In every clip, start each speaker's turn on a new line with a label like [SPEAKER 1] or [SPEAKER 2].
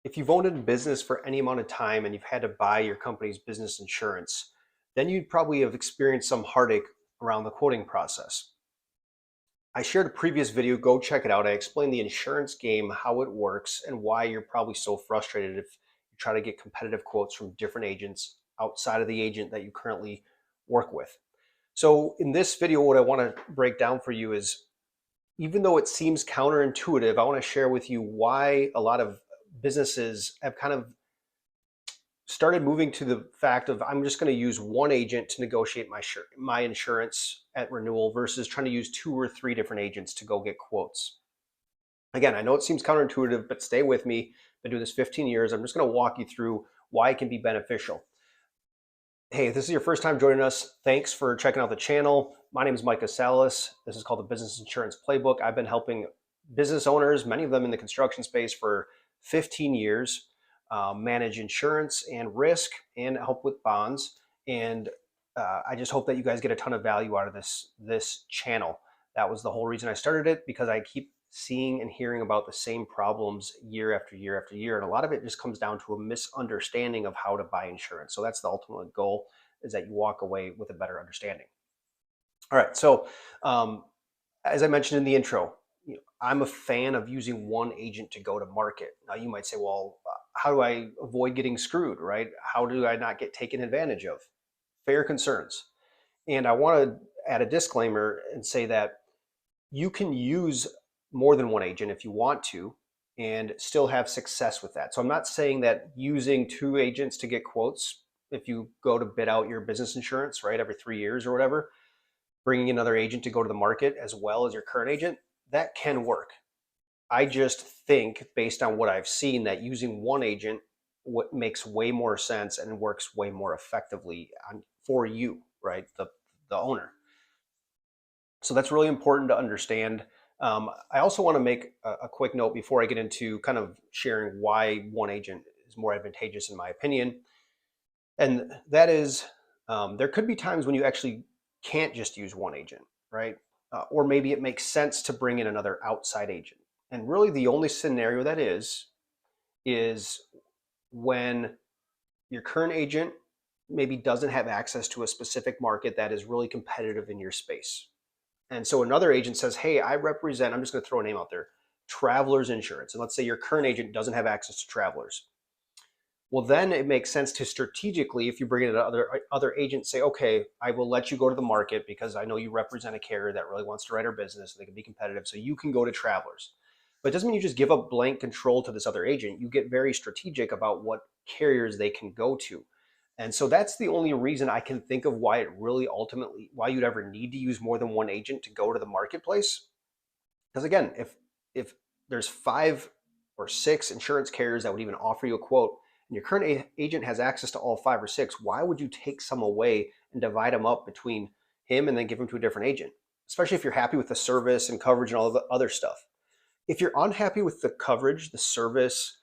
[SPEAKER 1] If you've owned a business for any amount of time and you've had to buy your company's business insurance, then you'd probably have experienced some heartache around the quoting process. I shared a previous video, go check it out. I explained the insurance game, how it works, and why you're probably so frustrated if you try to get competitive quotes from different agents outside of the agent that you currently work with. So, in this video, what I want to break down for you is, even though it seems counterintuitive, I want to share with you why a lot of businesses have kind of started moving to the fact of, I'm just going to use one agent to negotiate my insurance at renewal versus trying to use two or three different agents to go get quotes. Again, I know it seems counterintuitive, but stay with me. I've been doing this 15 years. I'm just going to walk you through why it can be beneficial. Hey, if this is your first time joining us, thanks for checking out the channel. My name is Micah Salas. This is called the Business Insurance Playbook. I've been helping business owners, many of them in the construction space, for 15 years, manage insurance and risk and help with bonds. And I just hope that you guys get a ton of value out of this channel. That was the whole reason I started it, because I keep seeing and hearing about the same problems year after year after year. And a lot of it just comes down to a misunderstanding of how to buy insurance. So that's the ultimate goal, is that you walk away with a better understanding. All right. So as I mentioned in the intro, I'm a fan of using one agent to go to market. Now you might say, well, how do I avoid getting screwed, right? How do I not get taken advantage of? Fair concerns. And I want to add a disclaimer and say that you can use more than one agent if you want to and still have success with that. So I'm not saying that using two agents to get quotes, if you go to bid out your business insurance, right, every 3 years or whatever, bringing another agent to go to the market as well as your current agent, that can work. I just think, based on what I've seen, that using one agent what makes way more sense and works way more effectively for you, right, the owner. So that's really important to understand. I also want to make a quick note before I get into kind of sharing why one agent is more advantageous in my opinion. And that is, there could be times when you actually can't just use one agent, right? Or maybe it makes sense to bring in another outside agent. And really, the only scenario that is when your current agent maybe doesn't have access to a specific market that is really competitive in your space. And so another agent says, hey, I represent, I'm just going to throw a name out there, Travelers Insurance. And let's say your current agent doesn't have access to Travelers. Well, then it makes sense to strategically, if you bring in other agents, say, okay, I will let you go to the market because I know you represent a carrier that really wants to write our business and they can be competitive. So you can go to Travelers. But it doesn't mean you just give up blank control to this other agent. You get very strategic about what carriers they can go to. And so that's the only reason I can think of why it really ultimately, why you'd ever need to use more than one agent to go to the marketplace. Because again, if there's 5 or 6 insurance carriers that would even offer you a quote, and your current agent has access to all 5 or 6, why would you take some away and divide them up between him and then give them to a different agent? Especially if you're happy with the service and coverage and all the other stuff. If you're unhappy with the coverage, the service,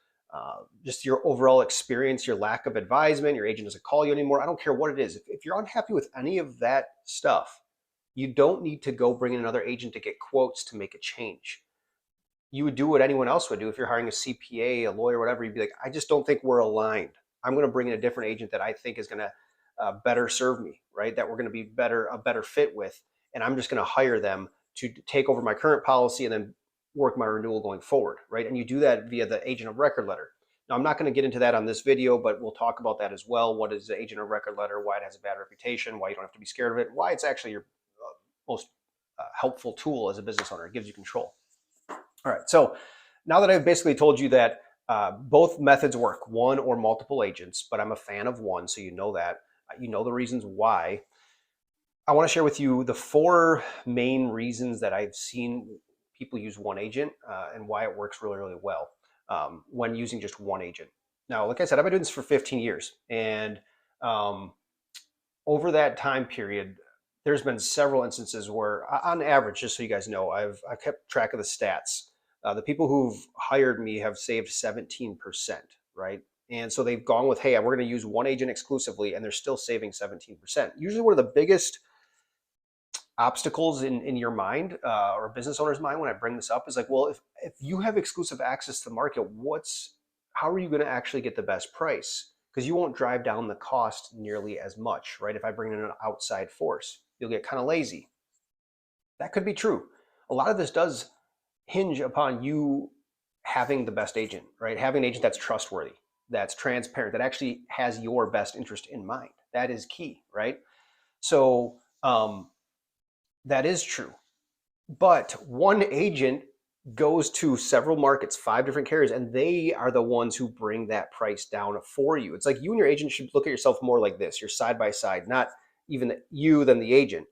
[SPEAKER 1] just your overall experience, your lack of advisement, your agent doesn't call you anymore, I don't care what it is. If you're unhappy with any of that stuff, you don't need to go bring in another agent to get quotes to make a change. You would do what anyone else would do if you're hiring a CPA, a lawyer, whatever. You'd be like, I just don't think we're aligned. I'm going to bring in a different agent that I think is going to better serve me, right? That we're going to be a better fit with, and I'm just going to hire them to take over my current policy and then work my renewal going forward, right? And you do that via the agent of record letter. Now, I'm not going to get into that on this video, but we'll talk about that as well. What is the agent of record letter? Why it has a bad reputation? Why you don't have to be scared of it? Why it's actually your most helpful tool as a business owner. It gives you control. All right. So now that I've basically told you that both methods work, one or multiple agents, but I'm a fan of one, so you know that. You know the reasons why. I want to share with you the 4 main reasons that I've seen people use one agent and why it works really, really well when using just one agent. Now, like I said, I've been doing this for 15 years. And over that time period, there's been several instances where, on average, just so you guys know, I've kept track of the stats. The people who've hired me have saved 17%, right? And so they've gone with, hey, we're going to use one agent exclusively, and they're still saving 17%. Usually, one of the biggest obstacles in your mind or a business owner's mind when I bring this up is like, well, if you have exclusive access to the market, how are you going to actually get the best price? Because you won't drive down the cost nearly as much, right? If I bring in an outside force, you'll get kind of lazy. That could be true. A lot of this does hinge upon you having the best agent, right? Having an agent that's trustworthy, that's transparent, that actually has your best interest in mind. That is key, right? So that is true. But one agent goes to several markets, 5 different carriers, and they are the ones who bring that price down for you. It's like you and your agent should look at yourself more like this. You're side by side, not even you, then the agent,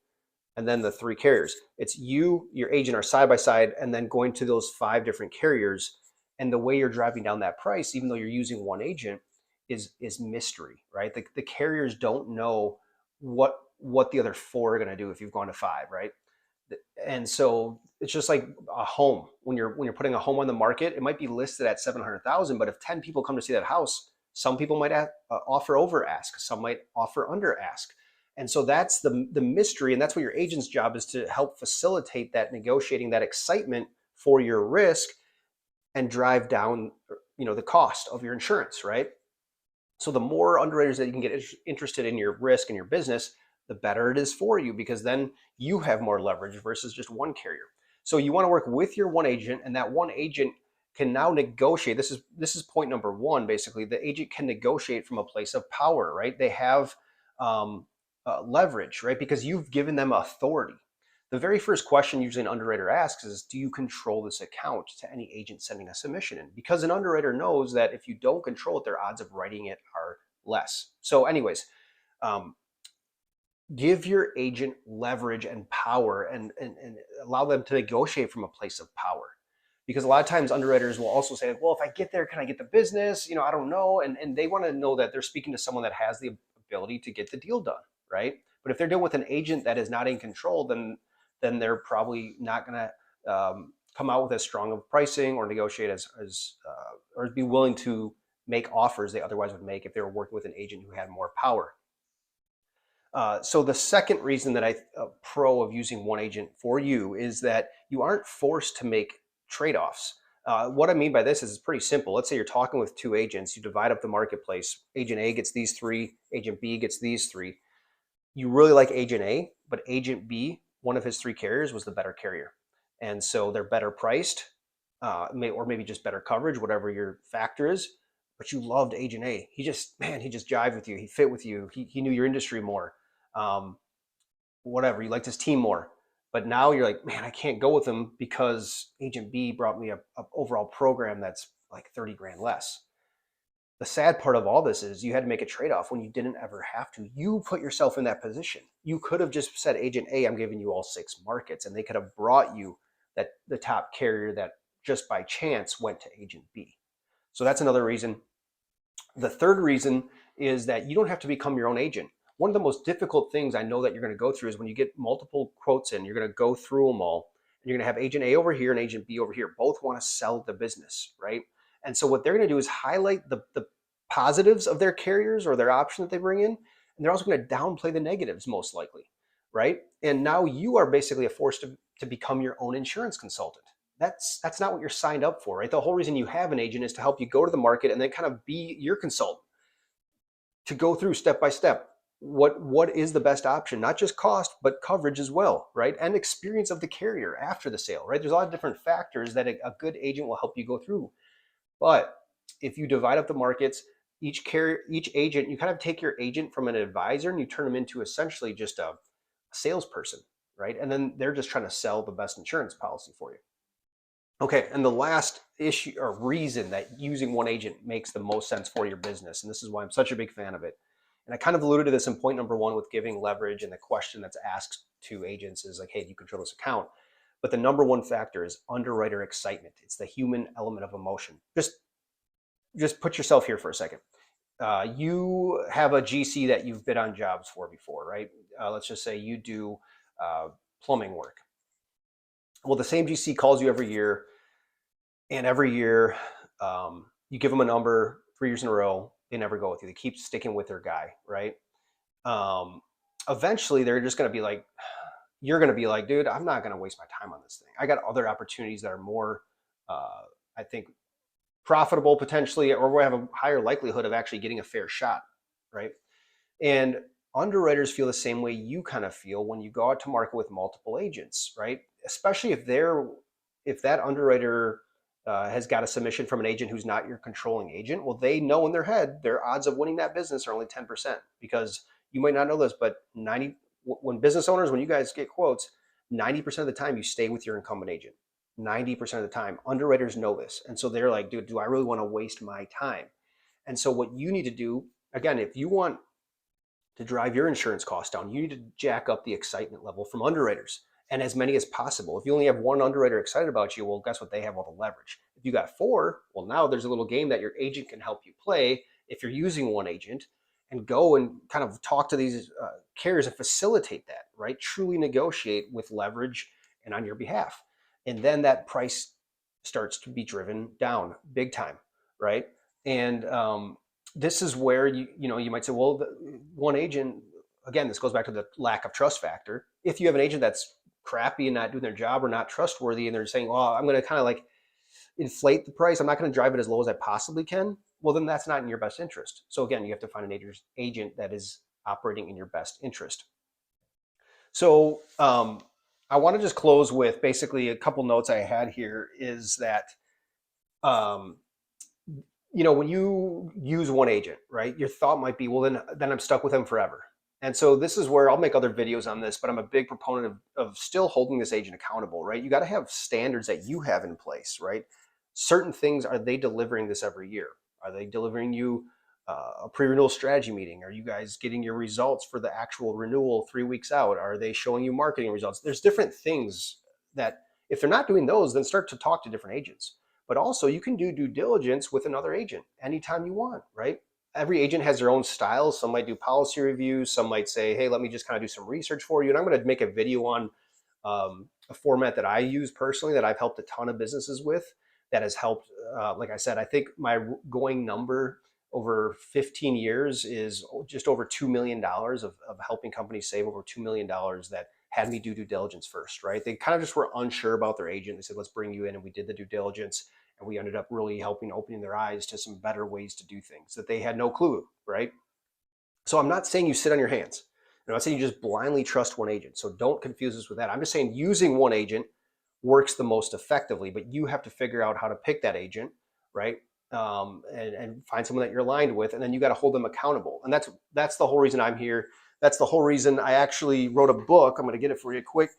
[SPEAKER 1] and then the 3 carriers. It's you, your agent are side by side, and then going to those 5 different carriers. And the way you're driving down that price, even though you're using one agent, is mystery, right? The carriers don't know what the other 4 are going to do if you've gone to 5, right? And so it's just like a home. When you're putting a home on the market, it might be listed at 700,000, but if 10 people come to see that house, some people might offer over ask, some might offer under ask. And so that's the mystery, and that's what your agent's job is, to help facilitate that negotiating, that excitement for your risk, and drive down the cost of your insurance, right? So the more underwriters that you can get interested in your risk and your business, the better it is for you, because then you have more leverage versus just one carrier. So you want to work with your one agent, and that one agent can now negotiate. This is point number one. Basically, the agent can negotiate from a place of power, right? They have leverage, right? Because you've given them authority. The very first question usually an underwriter asks is, do you control this account to any agent sending a submission in? Because an underwriter knows that if you don't control it, their odds of writing it are less. So anyways, give your agent leverage and power, and allow them to negotiate from a place of power. Because a lot of times underwriters will also say, well, if I get there, can I get the business? I don't know. And they want to know that they're speaking to someone that has the ability to get the deal done, right? But if they're dealing with an agent that is not in control, then they're probably not going to come out with as strong of pricing or negotiate as or be willing to make offers they otherwise would make if they were working with an agent who had more power. So the second reason that I pro of using one agent for you is that you aren't forced to make trade-offs. What I mean by this is it's pretty simple. Let's say you're talking with 2 agents, you divide up the marketplace. Agent A gets these 3, agent B gets these 3. You really like agent A, but agent B, one of his 3 carriers, was the better carrier. And so they're better priced, or maybe just better coverage, whatever your factor is. But you loved agent A. He just jived with you. He fit with you. He knew your industry more. Whatever, you liked his team more. But now you're like, man, I can't go with him because agent B brought me a overall program that's like 30 grand less. The sad part of all this is you had to make a trade-off when you didn't ever have to. You put yourself in that position. You could have just said, agent A, I'm giving you all 6 markets, and they could have brought you the top carrier that just by chance went to agent B. So that's another reason. The third reason is that you don't have to become your own agent. One of the most difficult things I know that you're going to go through is when you get multiple quotes in, you're going to go through them all, and you're going to have agent A over here and agent B over here. Both want to sell the business, right? And so what they're going to do is highlight the positives of their carriers or their option that they bring in, and they're also going to downplay the negatives, most likely, right? And now you are basically forced to become your own insurance consultant. That's not what you're signed up for, right? The whole reason you have an agent is to help you go to the market and then kind of be your consultant, to go through step by step what is the best option, not just cost, but coverage as well, right? And experience of the carrier after the sale, right? There's a lot of different factors that a good agent will help you go through. But if you divide up the markets, each agent, you kind of take your agent from an advisor and you turn them into essentially just a salesperson, right? And then they're just trying to sell the best insurance policy for you. Okay, and the last issue or reason that using one agent makes the most sense for your business, and this is why I'm such a big fan of it, and I kind of alluded to this in point number 1 with giving leverage, and the question that's asked to agents is like, hey, do you control this account? But the number 1 factor is underwriter excitement. It's the human element of emotion. Just put yourself here for a second. You have a GC that you've bid on jobs for before, right? Let's just say you do plumbing work. Well, the same GC calls you every year, and every year you give them a number 3 years in a row. They never go with you. They keep sticking with their guy, right? Eventually, they're just going to be like, you're going to be like, dude, I'm not going to waste my time on this thing. I got other opportunities that are more, I think, profitable potentially, or we have a higher likelihood of actually getting a fair shot, right? And underwriters feel the same way you kind of feel when you go out to market with multiple agents, right? Especially if that underwriter has got a submission from an agent who's not your controlling agent. Well, they know in their head their odds of winning that business are only 10%, because you might not know this, but when business owners, when you guys get quotes, 90% of the time you stay with your incumbent agent. 90% of the time, underwriters know this, and so they're like, dude, do I really want to waste my time? And so what you need to do, again, if you want to drive your insurance costs down, you need to jack up the excitement level from underwriters, and as many as possible. If you only have one underwriter excited about you, well, guess what? They have all the leverage. If you got four, well, now there's a little game that your agent can help you play if you're using one agent, and go and kind of talk to these carriers and facilitate that, right? Truly negotiate with leverage and on your behalf. And then that price starts to be driven down big time, right? And this is where you might say, well, one agent, again, this goes back to the lack of trust factor. If you have an agent that's crappy and not doing their job or not trustworthy, and they're saying, well, I'm going to kind of like inflate the price, I'm not going to drive it as low as I possibly can, well, then that's not in your best interest. So again, you have to find an agent that is operating in your best interest. So I want to just close with basically a couple notes I had here is that um, when you use one agent, right, your thought might be, well, then I'm stuck with them forever. And so this is where I'll make other videos on this, but I'm a big proponent of still holding this agent accountable, right? You got to have standards that you have in place, right? Certain things, are they delivering this every year? Are they delivering you a pre-renewal strategy meeting? Are you guys getting your results for the actual renewal 3 weeks out? Are they showing you marketing results? There's different things that, if they're not doing those, then start to talk to different agents. But also, you can do due diligence with another agent anytime you want, right? Every agent has their own style. Some might do policy reviews. Some might say, hey, let me just kind of do some research for you. And I'm going to make a video on a format that I use personally that I've helped a ton of businesses with, that has helped, like I said, I think my going number over 15 years is just over $2 million of helping companies save over $2 million that had me do due diligence first, right? They kind of just were unsure about their agent. They said, let's bring you in. And we did the due diligence. And we ended up really helping opening their eyes to some better ways to do things that they had no clue, right? So I'm not saying you sit on your hands. I'm not saying you just blindly trust one agent. So don't confuse us with that. I'm just saying using one agent works the most effectively, but you have to figure out how to pick that agent, right? And find someone that you're aligned with, and then you got to hold them accountable. And that's the whole reason I'm here. That's the whole reason I actually wrote a book. I'm going to get it for you quick.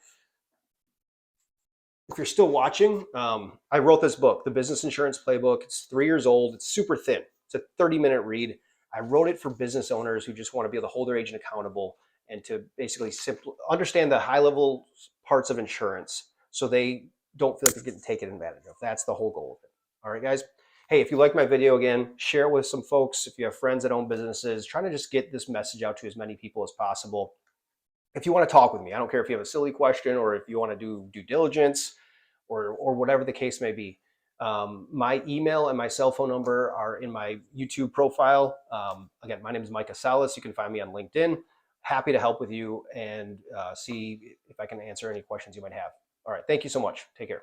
[SPEAKER 1] If you're still watching, I wrote this book, The Business Insurance Playbook. It's 3 years old. It's super thin. It's a 30-minute read. I wrote it for business owners who just want to be able to hold their agent accountable and to basically understand the high-level parts of insurance so they don't feel like they're getting taken advantage of. That's the whole goal of it. All right, guys. Hey, if you like my video, again, share it with some folks. If you have friends that own businesses, trying to just get this message out to as many people as possible. If you want to talk with me, I don't care if you have a silly question or if you want to do due diligence or whatever the case may be. My email and my cell phone number are in my YouTube profile. Again, my name is Micah Salas. You can find me on LinkedIn. Happy to help with you and see if I can answer any questions you might have. All right. Thank you so much. Take care.